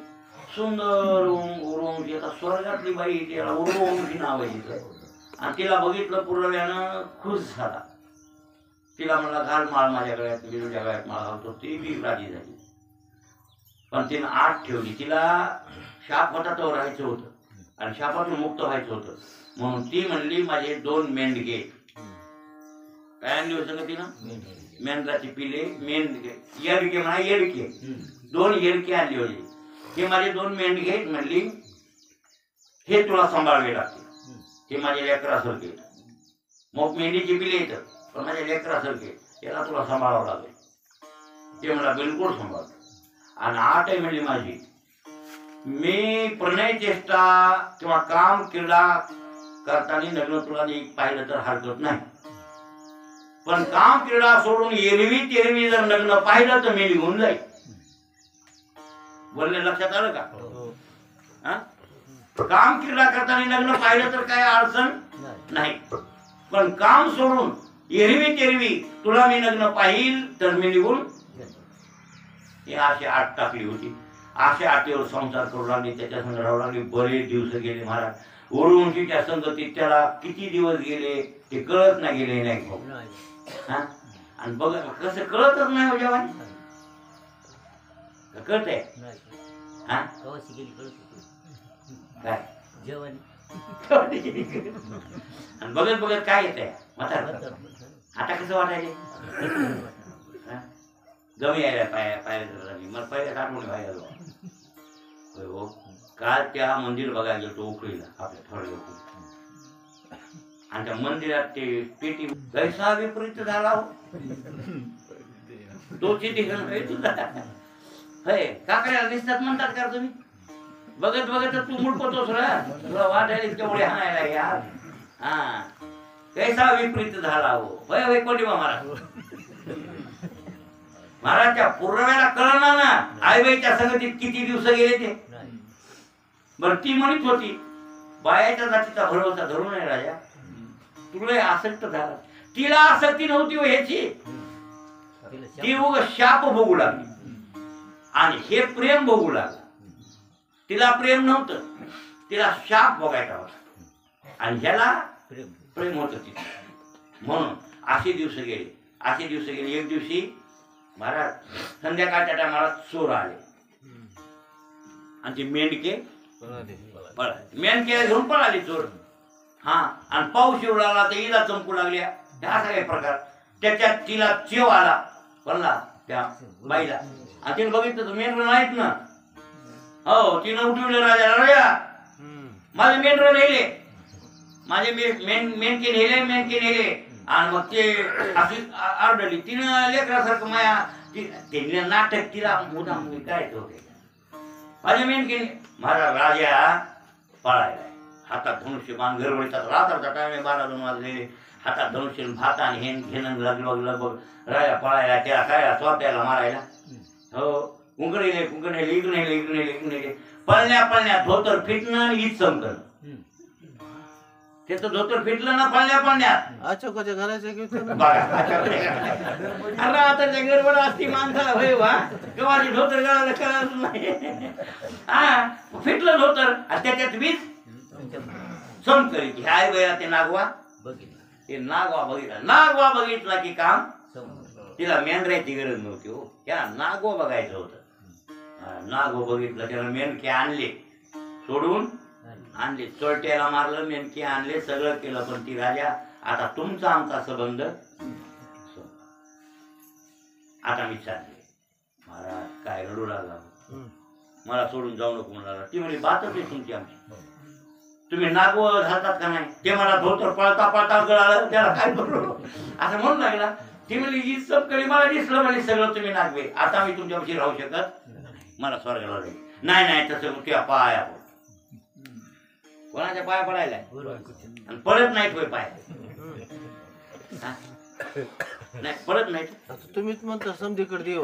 सुंदर उर्वंशी. आता स्वर्गातली बाई, त्याला उर्वंशी नाव आहे तिचं. आणि तिला बघितलं पूर्वव्यानं खुश झाला. तिला म्हणला घाल माळ माझ्या गळ्यात, मी तुझ्या गळ्यात माळ घालतो. ती बी राजी झाली. पण तिनं आठ ठेवली. तिला शाप होता तो राहायचं होतं आणि शापातून मुक्त व्हायचं होतं. म्हणून ती म्हणली माझे 2 मेंढगे. काय आणली होतं तिनं? मेंढराची पिले, मेंढगे, येडके म्हणा, येडके 2 येडके आणली होती. हे माझे 2 मेंढगे म्हणली, हे तुला सांभाळावे लागते. हे माझे लेकरासारखे. मग मेंढीची पिले येतं पण माझ्या लेकरासारखे, याला तुला सांभाळावं लागेल. ते मला बिलकुल सांभाळतो. आणि 8 आहे म्हणली माझी. मी प्रणय चेष्टा किंवा काम क्रीडा करताना लग्न तुला पाहिलं तर हरकत नाही, पण काम क्रीडा सोडून एरवी तेरवी जर लग्न पाहिलं तर मी निघून जाईल. बोलले लक्षात आलं का? काम क्रीडा करताना लग्न पाहिलं तर काय अडचण नाही, पण काम सोडून एरवी तेरवी तुला मी लग्न पाहिल तर मी निघून. हे अशी 8 टाकली होती. अशा 8वर संसार करू लागली, त्याच्या संग राहू लागली. बरेच दिवस गेले महाराज. उरुवंशीच्या संगतीत त्याला किती दिवस गेले ते कळत नाही गेले नाही. आणि बघा कसं कळतच नाही हो जेव्हा कळतंय. काय जेवण आणि बघत बघत काय येत आहे आता कसं वाटायले गमी यायला पाहिजे. मला पहिल्या आठवणी बाहेर हो. काल त्या मंदिर बघायला गेलो उकळीला आपल्या थोड्या. आणि त्या मंदिरात ते पेटी कैसा विपरीत झाला हो. का करायला दिसतात म्हणतात का तुम्ही? बघत बघत तू मुडपतोस रा, तुला वाटायला तेवढे हाणायला यार. हा कैसा विपरीत झाला हो होय होय कोंडीबा महाराज. महाराज त्या पूर्वेला कळणार ना आईबाईच्या संगतीत किती दिवस गेले ते. बर ती म्हणत होती बायाच्या जातीचा भरोसा धरू नये राजा, तुला आसक्त झाला. तिला आसक्ती नव्हती हो ह्याची, ती उग शाप भोगू लागली आणि हे प्रेम भोगू लागला. तिला प्रेम नव्हतं, तिला शाप भोगायचा होता आणि ह्याला प्रेम होतं तिथे. म्हणून असे दिवस गेले. एक दिवशी महाराज संध्याकाळच्या टायमाला चोर आले आणि ते मेंढके मेंढके घेऊन पळाले चोर. हा आणि पाऊस येऊ लागला तर हिला चमकू लागल्या. असा काही प्रकार. त्याच्यात तिला चेव आला पडला त्या बाईला आणि तिने बघितलं तर मेंढर नाहीत ना. हो तिनं उठवलं राजा माझे मेंढर नेले, माझे मेंढके नेले आणि मग ते अशी आरडली. तिनं लेकरासारखं माया त्यांनी नाटक तिला मुदाम करायचं होते. माझे मेंढके माझा राजा पळायला हातात धनुष्य बाण गरवडीतात. रात्राचा टाइम 12-2 वाजले. हातात धनुष्य भात आणि घेणं लगभग राजा पळायला. त्याला काय स्वतःला मारायला. हो कुंकणे इकडे पळण्या धोतर फिटणं आणि हीच चमकणं. त्याचं धोतर फिटलं ना पळण्यात अचोकाच्या घराच्या आता गडबड असती माणसाला होय वा केव्हा धोतर गळाला कळत नाही. हा फिटलं धोतर आणि त्याच्यात वीज चमकली. ह्या आई बाईला ते नागवा बघितला की काम. तिला मेंढरायची गरज नव्हती हो, त्याला नागवा बघायचं होतं. नागवा बघितलं, त्याला मेंढके आणले, सोडून आणले, चोरट्याला मारलं, मेंढके आणले, सगळं केलं. पण ती राजा आता तुमचा आमचा संबंध आता मी चालले. महाराज काय रडू लागला, मला सोडून जाऊ नको म्हणाला. ती म्हणजे बातच आहे तुमची आमची. तुम्ही नागव घालतात का नाही. ते मला धोतर पळता गळालं, त्याला काय करू असं म्हणून लागला. ती म्हणजे ही चमकली, मला दिसलं म्हणजे सगळं तुम्ही नागवे. आता मी तुमच्यापाशी राहू शकत, मला स्वर्गाला जाईल. नाही तसं तुझ्या पाया कोणाच्या पाया पडायला आणि पडत नाहीत होय पाय. नाही पडत नाही. तुम्हीच म्हणता समधीकडे देव.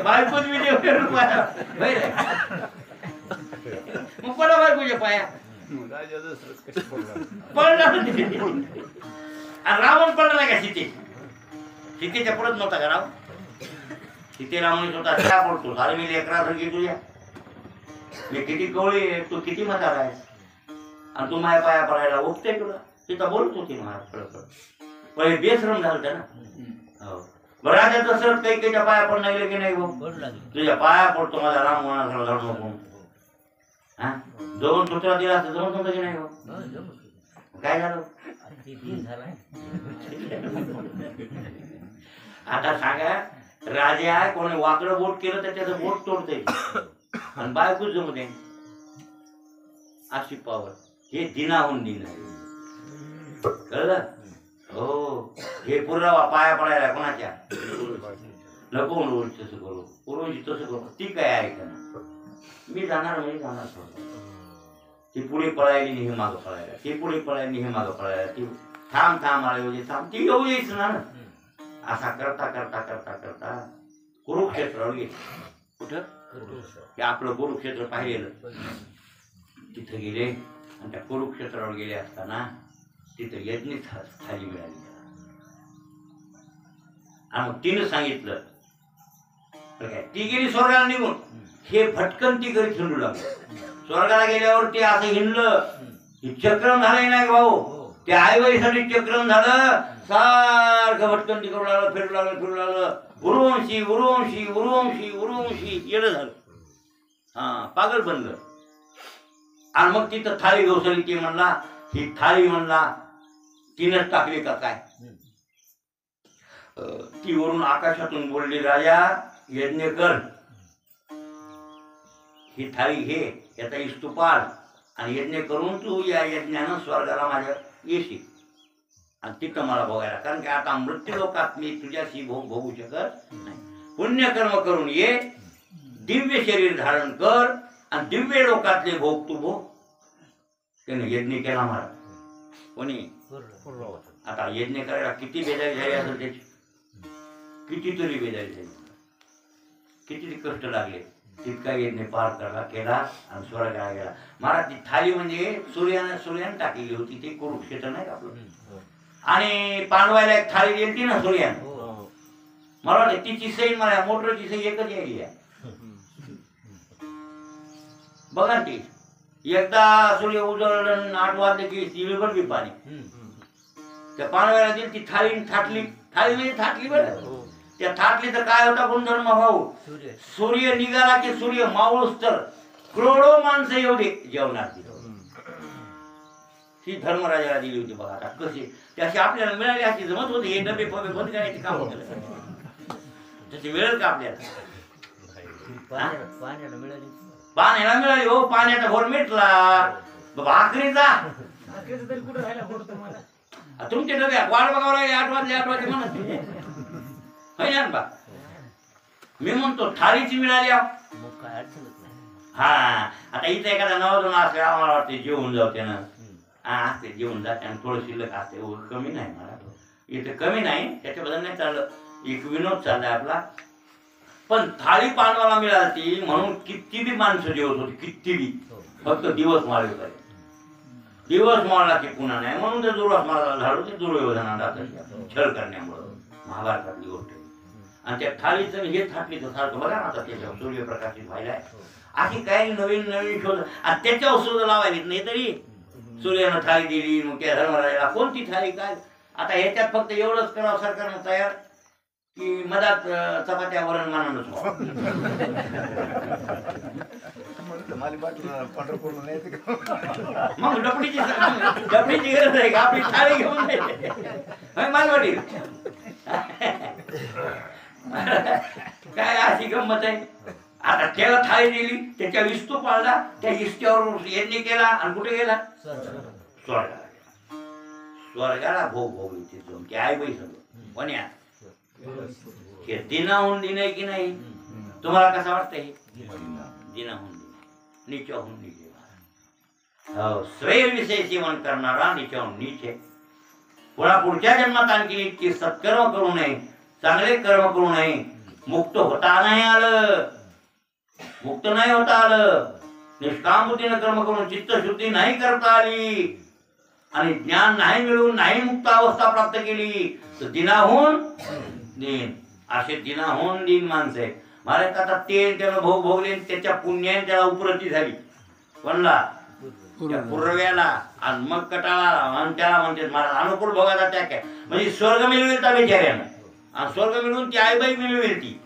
बायकोच मी देव मग पडा बायकोच्या पाया पडला. आणि रावण पडला नाही का सीतेच्या पडत नव्हता का राव. सीतेला म्हणत होता त्या पडतो अरे मी लेकरासारखी तुझ्या, मी किती कवळी आहे, तू किती म्हातारा आहे आणि तू माझ्या पाया पडायला उठते तुला. तिथं बोलत होती महाराज पहिले बेश्रम झालं ना. हो बरं राजा दशरथ कैकेच्या पाया पडून लागले की नाही भाऊ. तुझ्या पाया पडतो माझा राम म्हणा लढ नको. हा 2 सुत्रा दिला असं जमत नव्हतं की नाही भाऊ. काय झालं आता सांगा. राजा कोणी वाकडं बोट केलं तर त्याचं बोट तोडते आणि बायकोच जमू दे. अशी पावर हे दिनाहून दिन आहे, कळलं. हो हे पुरावा पाया पडायला कोणाच्या नको म्हणून तसं करू, पूर्वजी तसं करू. ती काय ऐका ना, मी जाणार ती पुढे पळायली हे मागं पळायला, ती पुढे पळायली हे मागं पळायला. ती थांब आले थांब, ती येऊ यायच ना. असा करता करता करता करता कुरुक्षेत्रावर गेले. कुठं ते आपलं कुरुक्षेत्र पाहिलेलं. तिथं गेले आणि त्या कुरुक्षेत्रावर गेले असताना तिथं यज्ञ थाली मिळाली. आणि मग तिनं सांगितलं काय, ती गेली स्वर्गाला निघून. हे भटकंती करीत हिंडू लागलं. स्वर्गाला गेल्यावर ते असं हिंडलं, चक्रम झालंय नाही भाऊ. त्या आईबाईसाठी चक्रम झालं. सारखं भटकंती करू लागलं, फिरू लागलं. उरुवंशी येणं झालं. हा पागल बनलं. आणि मग तिथं थाळी घोसळली. ती म्हणला ही थाळी म्हणला तिनंच टाकली का काय. ती वरून आकाशातून बोलली राजा यज्ञ कर, ही थाळी घे, याचा इस्तुपाल आणि यज्ञ करून तू या यज्ञानं स्वर्गाला माझ्या येशील आणि तिथं मला भोगायला. कारण की आता मृत्यू लोकात मी तुझ्याशी भोग भोगू शकत नाही. पुण्यकर्म करून ये, दिव्य शरीर धारण कर आणि दिव्य लोकातले भोग तू भोग. त्याने यज्ञ केला महाराज. कोणी आता यज्ञ करायला किती बेजारी झाली असेल त्याची, कितीतरी बेजारी झाली, किती कष्ट लागले. तितका यज्ञ पार करायला केला आणि स्वर्गाला गेला. महाराज ती थाली म्हणजे सूर्याने टाकलेली होती, ती कुरुक्षेत्र नाही का आपलं. आणि पांडवायला एक थाळी दिली ना सूर्याने, मला वाटतं तिची सही मला मोटरची सही एकच यायली आहे. बघा ना ती एकदा सूर्य उजळलं 8 वाजले की तिळभर बी पाणी. त्या पांडवायला दिली ती थाळी थाटली, थाळी म्हणजे थाटली बरं. त्या थाटली तर काय होता गुणधर्म भाऊ, सूर्य निघाला की सूर्य मावळूस तर करोडो माणसं एवढे जेवणार. ही धर्मराजाला दिली होती बघा. आता कशी त्याशी आपल्याला मिळाली अशी जमत होती. हे डबे फबे बंद करायचे काम होतं, तशी मिळेल का आपल्याला? पाण्याला मिळाली हो, पाण्याचा घोर मिटला. भाकरीचा भाकरीचं तरी कुठं राहायला घोर तुम्हाला? तुमच्या डब्या वाट बघावं लागेल. 8 वाजले म्हणत बा. मी म्हणतो थाळीची मिळाली. हा आता इथं एखादा नवजण असले आम्हाला वाटते जेवून जाऊ त्यानं. हा असते जेवून जाते आणि थोडं शिल्लक असते. कमी नाही मला इथं, कमी नाही त्याच्याबद्दल नाही चाललं. एक विनोद चाललाय आपला. पण थाळी पांडवाला मिळाली म्हणून किती बी माणसं जेवत होती, किती बी. फक्त दिवस माळवे करे, दिवस माळला की पुन्हा नाही म्हणून ते दुर्वास माळाला झाडू ते दुर्योधनाला छळ करण्यामुळं महाभारतातली गोष्ट. आणि त्या थाळीचं हे थाटलीचं सारखं बघा ना आता त्याच्यावर सूर्यप्रकाशित व्हायला आहे. अशी काही नवीन नवीन शोध आणि त्याच्यावर शोध लावायला नाही तरी सूर्यानं थाळी दिली. मग त्या धर्मराजाला कोणती थाळी काय. आता ह्याच्यात फक्त एवढंच करावं सरकारनं तयार की मधात चपात्या वरण मानच मग डपडीची गरज आहे का आपली थाळी घेऊन मालवाडी. काय अशी गंमत आहे. आता त्याला थाळी दिली, त्याच्या इस्तू पाळला, त्या इस्त्यावर यज्ञ केला आणि कुठे गेला? स्वर्गाला. स्वर्गाला भोग भोगली तिथून की आई बाई सगळं पण या हे दिनाहून दिन आहे की नाही? तुम्हाला कसं वाटतंय? दिनाहून दिन, नीचाहून नीचे. स्वैर विषय सेवन करणारा नीचाहून नीचे. पुढच्या जन्मात आणखी इतकी सत्कर्म करू नये, चांगले कर्म करू नये. मुक्त होता नाही आलं, मुक्त नाही होता आलं. निष्काम बुद्धीनं कर्म करून चित्तशुद्धी नाही करता आली आणि ज्ञान नाही मिळून नाही मुक्त अवस्था प्राप्त केली तर दिनाहून दिन. असे दिनाहून दिन माणसं आहेत. महाराज आता ते त्यानं भोग भोगले, त्याच्या पुण्याने त्याला उपरती झाली. कोणला? पूर्व्याला. आणि मग कटाळा आणि त्याला म्हणते महाराज अनुकूल भोगाचा त्याग काय म्हणजे स्वर्ग मिळवेल त्या बिचाऱ्यानं. आणि स्वर्ग मिळवून ती आईबाई मिळवेल ती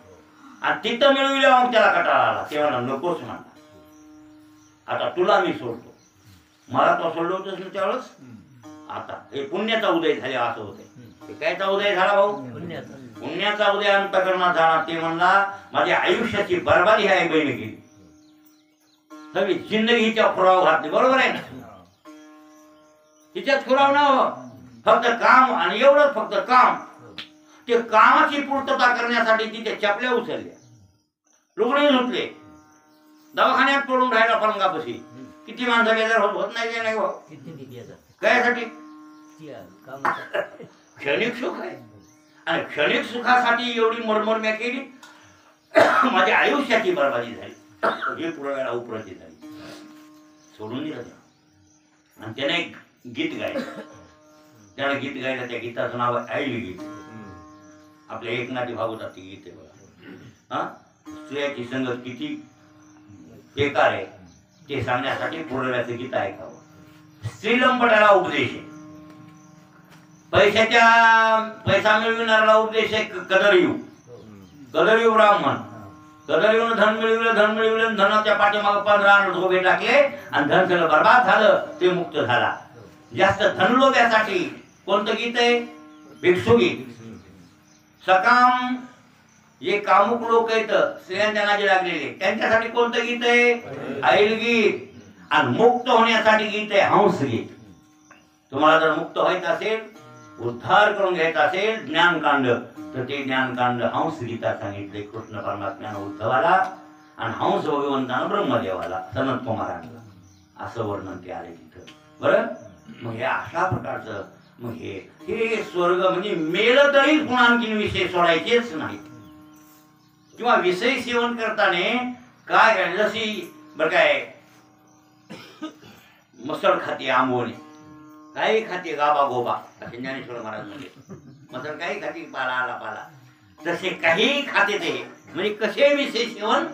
आणि तिथं मिळविल्या मग त्याला कटाळा आला. तेव्हा नकोच म्हणा. आता तुला मी सोडतो, मला तो सोडलं होतंच ना त्यावेळेस. आता हे पुण्याचा उदय झाले असं होते. कायचा उदय झाला भाऊ? पुण्याचा उदय अंतकरणात झाला. ते म्हणला माझ्या आयुष्याची बरबादी ह्या आईबाईने केली, सगळी जिंदगीच्या खुराव घातली. बरोबर आहे ना? तिच्यात खुराव ना फक्त काम आणि एवढंच फक्त काम. ते कामाची पूर्तता करण्यासाठी तिथे चपल्या उचलल्या, लुगडे धुतले, दवाखान्यात पडून राहिला पलंगापाशी. किती माणसं बेजार होत नाही नाही भाऊ. कायसाठी? क्षणिक सुख आहे आणि क्षणिक सुखासाठी एवढी मरमरम्या केली. माझ्या आयुष्याची बरबादी झाली. हे पुराव्याला उपरती झाली. सोडून दिलं आणि त्याने एक गीत गायलं. त्याला गीत गायलं, त्या गीताचं नाव आहे ऐल गीत. आपल्या एकनाथी भागवतात गीत आहे बघा. हा स्त्रियाची संगत किती बेकार आहे ते सांगण्यासाठी पुराव्याचं गीत ऐकावं. स्त्रीलंपटाला उपदेश आहे, पैसा मिळविणाऱ्याला उपदेश आहे कदरयू. कदरयू ब्राह्मण. कदरयूनं धन मिळविलं, धनाच्या पाठीमागे 15 धोबे टाकले आणि धन सगळं बर्बाद झालं. ते मुक्त झाला. जास्त धनलोभ्यासाठी कोणतं गीत आहे? भिक्षुगीत. सकाम जे कामुक लोक आहेत स्त्रियांच्या नादी लागलेले त्यांच्यासाठी कोणतं गीत आहे? ऐल गीत. आणि मुक्त होण्यासाठी गीत आहे हंस गीत. तुम्हाला जर मुक्त व्हायचं असेल, उद्धार करून घ्यायचा असेल ज्ञानकांड, तर ते ज्ञानकांड हंस गीतात सांगितले. कृष्ण परमात्म्यानं उद्धवाला आणि हंस भगवंतानं ब्रह्मदेवाला, सनत कुमारांना असं वर्णन ते आले तिथं. बरं. मग हे अशा प्रकारचं मग हे स्वर्ग म्हणजे मेलं तरी पुन्हा आणखीन विषय सोडायचेच नाही. किंवा विषय सेवन करताना काय जशी बरं काय मसळ खाते आंबोणी, काही खाते गाबा गोबा असे ज्ञानेश्वर महाराज म्हणजे मसळ काही खाते पाला आला पाला, तसे काही खाते ते म्हणजे कसे विषय सेवन.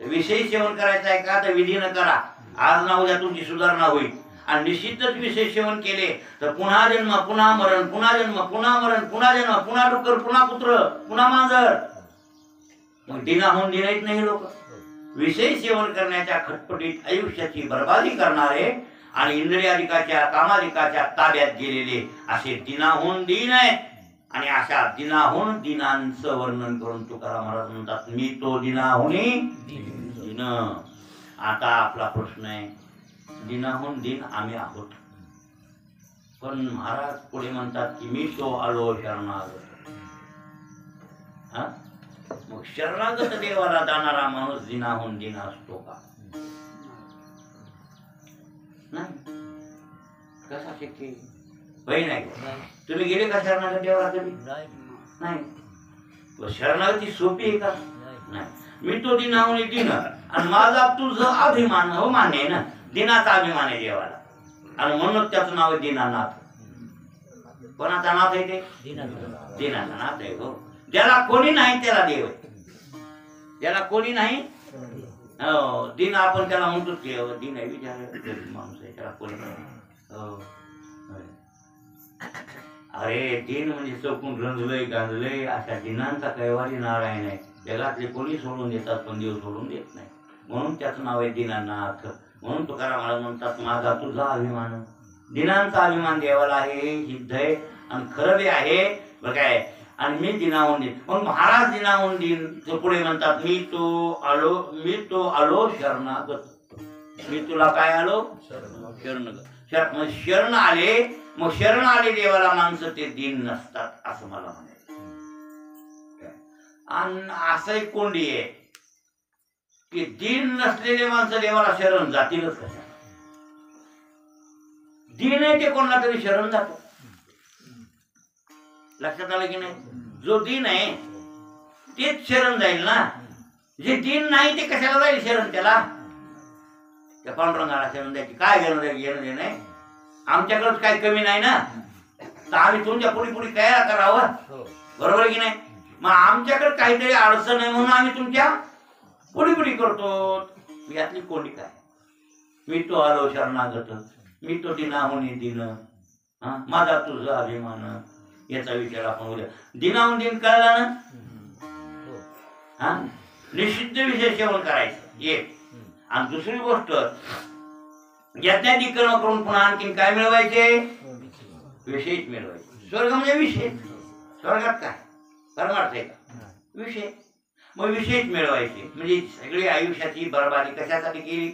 विषय सेवन करायचं आहे का तर विधीनं करा. आज ना उद्या तुमची सुधारणा होईल. आणि निश्चितच विषय सेवन केले तर पुन्हा जन्म पुन्हा मरण, पुन्हा जन्म पुन्हा मरण, पुन्हा जन्म पुन्हा डुक्कर पुन्हा कुत्र पुन्हा मांजर. मग दिनाहून दिनाहीत नाही लोक. विषय सेवन करण्याच्या खटपटीत आयुष्याची बर्बादी करणारे आणि इंद्रियाधिकाच्या कामाधिकाच्या ताब्यात गेलेले असे दिनाहून दिन आहेत. आणि अशा दिनाहून दिनांचं वर्णन करून तुकाराम महाराज म्हणतात मी तो दिनाहुनी दिन. आता आपला प्रश्न आहे दिनाहून दिन आम्ही आहोत, पण महाराज पुढे म्हणतात की मी तो आलो शरणागत. मग शरणागत देवाला जाणारा माणूस दिनाहून दिन असतो का? नाही. कसा शक्य होई नाही. तुम्ही गेले का शरणागत देवाला कधी? नाही. शरणागती सोपी आहे का? नाही. मी तो दिनाहून दिन आणि माझा तुझं अभिमान हो मान्य आहे ना. दिनाचा अभिमान आहे देवाला आणि म्हणून त्याचं नाव आहे दीनानाथ. कोणाचा नाथ आहे ते? दीनाचा नाथ आहे. हो. ज्याला कोणी नाही त्याला देव आहे. ज्याला कोणी नाही दिन आपण त्याला म्हणतो दिन आहे विचार माणूस आहे त्याला कोणी नाही. अरे दिन म्हणजे चौकून रंजलंय गांजलंय अशा दिनांचा कैवारी नारायण आहे. जगातले कोणी सोडून देतात पण देव सोडून देत नाही. म्हणून त्याचं नाव आहे दीनानाथ. म्हणून तुकाराम महाराज म्हणतात माझा तुझा अभिमान. दिनांचा अभिमान देवाला आहे, सिद्ध आहे आणि खरं बी आहे बरं काय. आणि मी दिनाहून दिन. मग महाराज दिनाहून दिन पुढे म्हणतात मी तो आलो शरणागत. मी तुला काय आलो? शरणागत. मग शरण आले. मग शरण आले देवाला माणसं ते दिन नसतात असं मला म्हणायचं. आणि असं एक कोंडी आहे की दिन नसलेले माणसं देवाला शरण जातीलच कशा? दिन आहे ते कोणाला तरी शरण जातो. लक्षात आलं की नाही? जो दिन आहे तेच शरण जाईल ना. जे दिन नाही ते कशाला जाईल शरण? त्याला त्या पांडुरंगाला शरण द्यायची काय घेणं नाही. आमच्याकडे काही कमी नाही ना, तर आम्ही तुमच्या पुढे पुढे तयार करावं. बरोबर की नाही? मग आमच्याकडे काहीतरी अडचण आहे म्हणून आम्ही तुमच्या पुढे पुढे करतो. यातली कोणी काय? मी तो आलो शरणागत. मी तो दिनाहून दिन. माझा तुझा अभिमान. याचा विचार आपण उद्या दिनाहून दिन कळला ना. निषिद्ध विषय सेवन करायचं एक. आणि दुसरी गोष्ट यज्ञादी कर्म करून पुन्हा आणखीन काय मिळवायचे? विषयच मिळवायचे. स्वर्ग म्हणजे विषय. स्वर्गात काय परमार्थ आहे का? विषय. मग विषयच मिळवायचे. म्हणजे सगळी आयुष्याची बरबादी कशासाठी केली?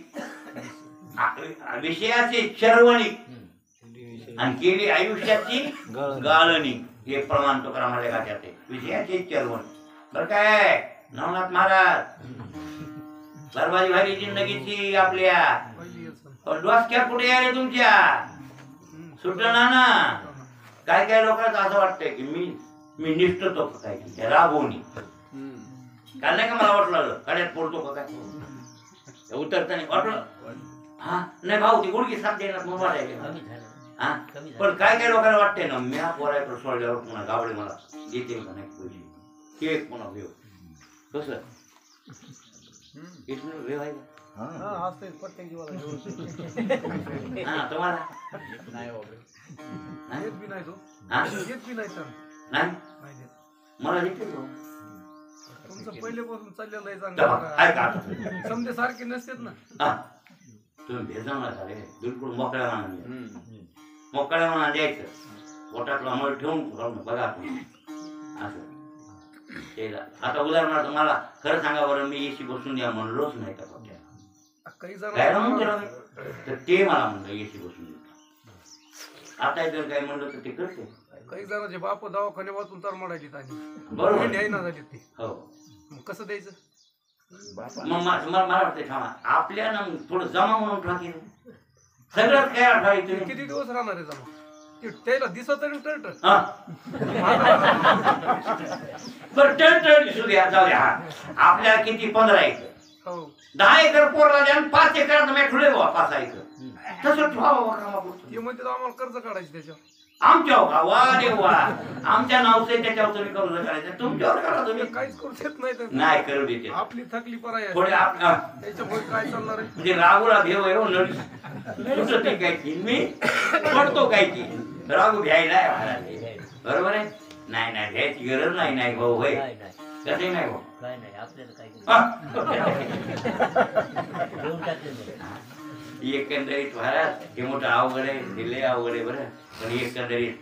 विषयाची चरवणी आणि केली आयुष्याची गाळणी. हे प्रमाण तो करा माझ्या गाठ्यात आहे. विषयाची चरवण. बरं काय नवनाथ महाराज बरबादी भारी जिंदगीची आपल्या डोसक्या कुठे आले तुमच्या? सुटणार ना. काय काय लोकांचं असं वाटतंय की मी निष्ठतो काय राबवणी. काल नाही का मला वाटलं कड्यात पडतो का काय उतरताना वाटलं. हा नाही भाऊ ती गुडगी साथ देणार म्हणून वाटायला. हा पण काय काय लोकांना वाटतंय ना मी पोरायचं सोडल्यावर पुन्हा गावडे मला देतील का नाही पैसे. केक पुन्हा घेऊ कसं वेवायला तुम्हाला मला पहिल्यापासून चाललेलं समजे सारखे नसतात ना. तुम्ही भेजावणार झाले बिलकुल मोकळ्या मनाने. मोकळ्या मनाने द्यायचं. पोटातलं अमल ठेवून बघा असं. आता उदाहरणार्थ मला खरं सांगा बरं मी एसी बसून द्या म्हणलोच नाही का? तर ते मला म्हणलं एसी बसून देतो. आता जर काय म्हणलं तर ते करते. काही जणांचे बाप दवाखाने वाचून तर म्हणायची बरोबर झाली ते. हो कसं द्यायचं? मग मला वाटतं थांबा आपल्या थोडं जमा म्हणून टाकेल. सगळंच काय आठवायचं किती दिवस राहणार आहे जमा ते त्याला दिसत तरी टर्ट हा बरं टळ दिसू द्या जाऊ द्या आपल्याला किती 15 एकर हो 10 एकर पोरला द्या आणि 5 एकरात मी ठुले बाबा 5 एकर तसं ठेवा बाबा कामापुरतं ते म्हणते आम्हाला कर्ज काढायचं त्याच्यावर आमच्यावर का वा रे वा आमच्या नावचे त्याच्यावर तुम्ही कर्ज करायचं तुमच्यावर करा तुम्ही काहीच करू देत नाही तर नाही करू देते आपली थकली पराय आहे थोडे त्याच्यामुळे काय चालणार आहे म्हणजे रागूला भेव आहे हो नडी ते काय की मी पडतो काय की रागू घ्यायला आहे महाराज बरोबर आहे नाही नाही घ्यायची गरज नाही नाही भाऊ होय कसंही नाही भाऊ काय नाही आपल्याला काय एकंदरीत महाराज हे मोठं अवघड आहे दिले अवघड आहे बरं पण एकंदरीत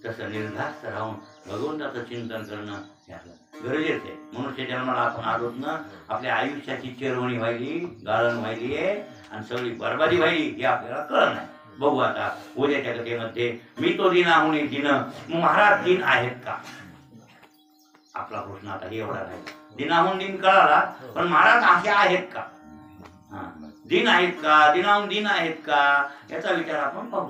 तसं निर्धास्त राहून भगवंताचं चिंतन करणं हे आपलं गरजेचं आहे मनुष्य जन्माला आपण आलोत ना आपल्या आयुष्याची चिरवणी व्हायली गाळण व्हायली आहे आणि सगळी बरबादी व्हायली हे आपल्याला कळलं नाही बघू आता उद्याच्या कथेमध्ये मी तो दिनाहून दिन महाराज दिन आहेत का आपला प्रश्न आता हे एवढा नाही दिनाहून दिन कळाला पण महाराज असे आहेत का दिन आहेत का दिनाहून दिन आहेत का याचा विचार आपण पाहू